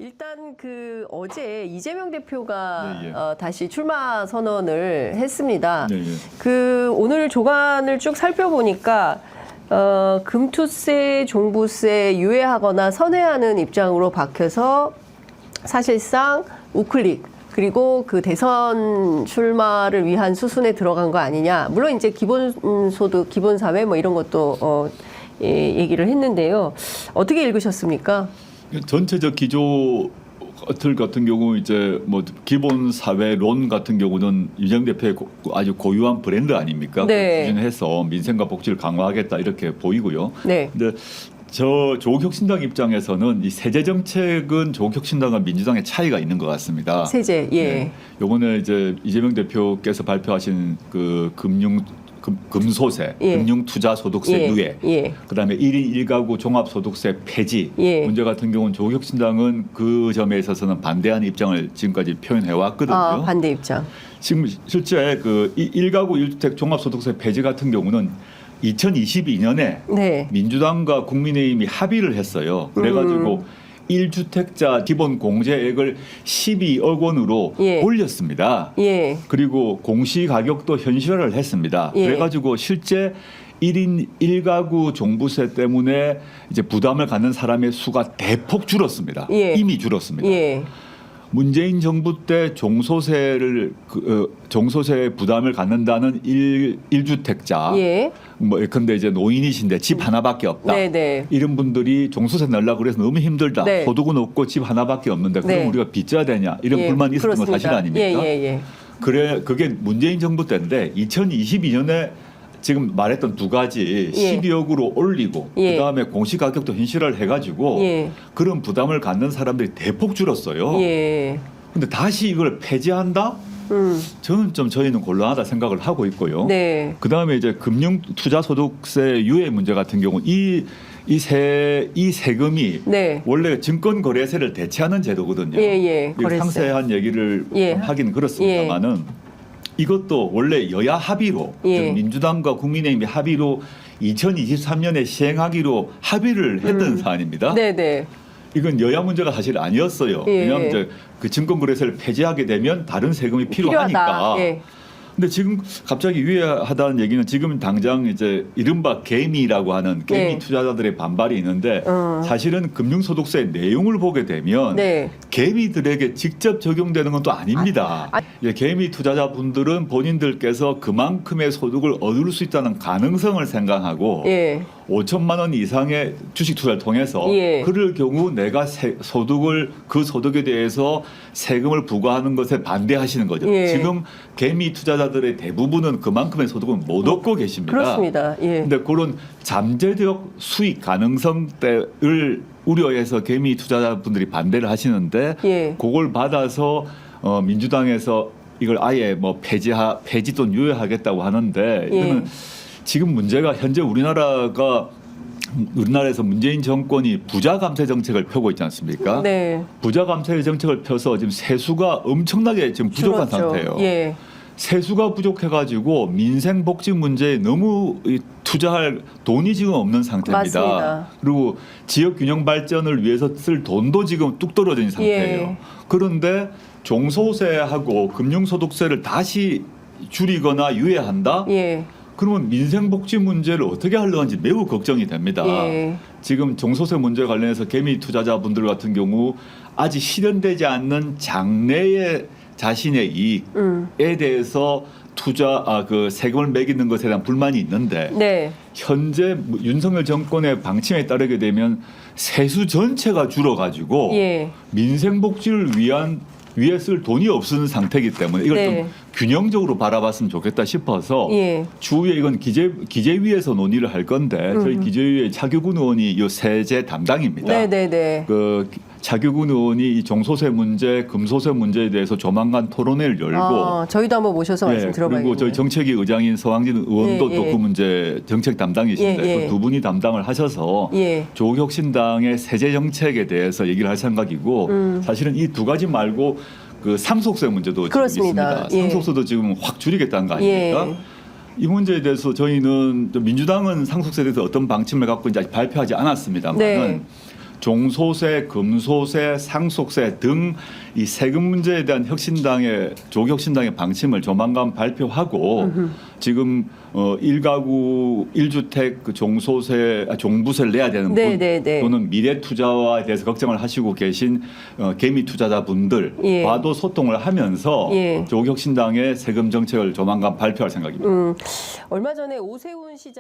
일단 그 어제 이재명 대표가 예, 예. 다시 출마 선언을 했습니다. 예, 예. 그 오늘 조간을 쭉 살펴보니까 금투세, 종부세 유예하거나 선회하는 입장으로 박혀서 사실상 우클릭 그리고 그 대선 출마를 위한 수순에 들어간 거 아니냐. 물론 이제 기본소득, 기본사회 뭐 이런 것도 얘기를 했는데요. 어떻게 읽으셨습니까? 전체적 기조 같은 경우 이제 뭐 기본 사회론 같은 경우는 이재명 대표의 아주 고유한 브랜드 아닙니까? 네. 추진해서 민생과 복지를 강화하겠다 이렇게 보이고요. 네. 근데 조국혁신당 입장에서는 이 세제 정책은 조국혁신당과 민주당의 차이가 있는 것 같습니다. 세제, 예. 네. 요번에 이제 이재명 대표께서 발표하신 그 금소세, 예. 금융투자소득세 예. 유예, 예. 그다음에 1인 1가구 종합소득세 폐지 예. 문제 같은 경우는 조국혁신당은 그 점에 있어서는 반대하는 입장을 지금까지 표현해 왔거든요. 반대 입장. 지금 실제 그 1가구 1주택 종합소득세 폐지 같은 경우는 2022년에 네. 민주당과 국민의힘이 합의를 했어요. 그래가지고 1주택자 기본 공제액을 12억 원으로 예. 올렸습니다. 예. 그리고 공시 가격도 현실화를 했습니다. 예. 그래가지고 실제 1인 1가구 종부세 때문에 이제 부담을 갖는 사람의 수가 대폭 줄었습니다. 예. 이미 줄었습니다. 예. 문재인 정부 때 종소세를 종소세 부담을 갖는다는 1주택자 예. 뭐 예컨대 이제 노인이신데 집 하나밖에 없다. 네네. 이런 분들이 종소세 내려고 그래서 너무 힘들다. 네. 소득은 없고 집 하나밖에 없는데 그럼 네. 우리가 빚져야 되냐 이런 예. 불만이 있었던 건 그렇습니다. 사실 아닙니까? 예. 그래 그게 문재인 정부 때인데 2022년에 지금 말했던 두 가지 예. 12억으로 올리고 예. 그다음에 공시 가격도 현실화를 해가지고 예. 그런 부담을 갖는 사람들이 대폭 줄었어요. 예. 근데 다시 이걸 폐지한다? 저는 좀 저희는 곤란하다 생각을 하고 있고요. 네. 그다음에 이제 금융투자소득세 유예 문제 같은 경우 이 세금이 네. 원래 증권거래세를 대체하는 제도거든요. 예. 이거 거래세. 상세한 얘기를 예. 하긴 그렇습니다만은 이것도 원래 여야 합의로 예. 즉 민주당과 국민의힘이 합의로 2023년에 시행하기로 합의를 했던 사안입니다. 네네. 이건 여야 문제가 사실 아니었어요. 예. 왜냐하면 이제 그 증권거래세를 폐지하게 되면 다른 세금이 필요하니까. 필요하다. 예. 근데 지금 갑자기 유예하다는 얘기는 지금 당장 이제 이른바 개미라고 하는 개미 네. 투자자들의 반발이 있는데 사실은 금융소득세 내용을 보게 되면 네. 개미들에게 직접 적용되는 건 또 아닙니다. 아. 예, 개미 투자자분들은 본인들께서 그만큼의 소득을 얻을 수 있다는 가능성을 생각하고 예. 5천만 원 이상의 주식 투자를 통해서 예. 그럴 경우 내가 소득을 그 소득에 대해서 세금을 부과하는 것에 반대하시는 거죠. 예. 지금 개미 투자자들의 대부분은 그만큼의 소득을 못 얻고 계십니다. 그렇습니다. 예. 근데 그런 잠재적 수익 가능성을 우려해서 개미 투자자분들이 반대를 하시는데 예. 그걸 받아서 민주당에서 이걸 아예 뭐 폐지 또는 유예하겠다고 하는데 예. 이거는 지금 문제가 현재 우리나라에서 문재인 정권이 부자 감세 정책을 펴고 있지 않습니까? 네. 부자 감세 정책을 펴서 지금 세수가 엄청나게 지금 부족한 줄었죠. 상태예요. 예. 세수가 부족해가지고 민생 복지 문제에 너무 투자할 돈이 지금 없는 상태입니다. 맞습니다. 그리고 지역 균형 발전을 위해서 쓸 돈도 지금 뚝 떨어진 상태예요. 예. 그런데 종소세하고 금융소득세를 다시 줄이거나 유예한다? 예. 그러면 민생복지 문제를 어떻게 하려는지 매우 걱정이 됩니다. 예. 지금 종소세 문제 관련해서 개미 투자자분들 같은 경우 아직 실현되지 않는 장래의 자신의 이익에 대해서 그 세금을 매기는 것에 대한 불만이 있는데 네. 현재 윤석열 정권의 방침에 따르게 되면 세수 전체가 줄어가지고 예. 민생복지를 위해 쓸 돈이 없는 상태이기 때문에 이걸 네. 좀 균형적으로 바라봤으면 좋겠다 싶어서 예. 추후에 이건 기재위에서 논의를 할 건데 저희 기재위의 차규근 의원이 이 세제 담당입니다. 네네네. 그 차규근 의원이 이 종소세 문제, 금소세 문제에 대해서 조만간 토론회를 열고 저희도 한번 모셔서 말씀 들어봐야겠네요. 그리고 저희 정책위 의장인 서왕진 의원도 예, 또 예. 그 문제 정책 담당이신데 예, 예. 그 두 분이 담당을 하셔서 예. 조국혁신당의 세제 정책에 대해서 얘기를 할 생각이고 사실은 이 두 가지 말고 그 상속세 문제도 지금 그렇습니다. 있습니다. 예. 상속세도 지금 확 줄이겠다는 거 아닙니까? 예. 이 문제에 대해서 저희는 민주당은 상속세에 대해서 어떤 방침을 갖고 이제 아직 발표하지 않았습니다만은 네. 종소세, 금소세, 상속세 등 이 세금 문제에 대한 조국혁신당의 방침을 조만간 발표하고 지금 1가구 1주택 그 종부세를 내야 되는 분 네네네. 또는 미래 투자에 대해서 걱정을 하시고 계신 개미 투자자분들과도 예. 소통을 하면서 예. 조국혁신당의 세금 정책을 조만간 발표할 생각입니다. 얼마 전에 오세훈 시장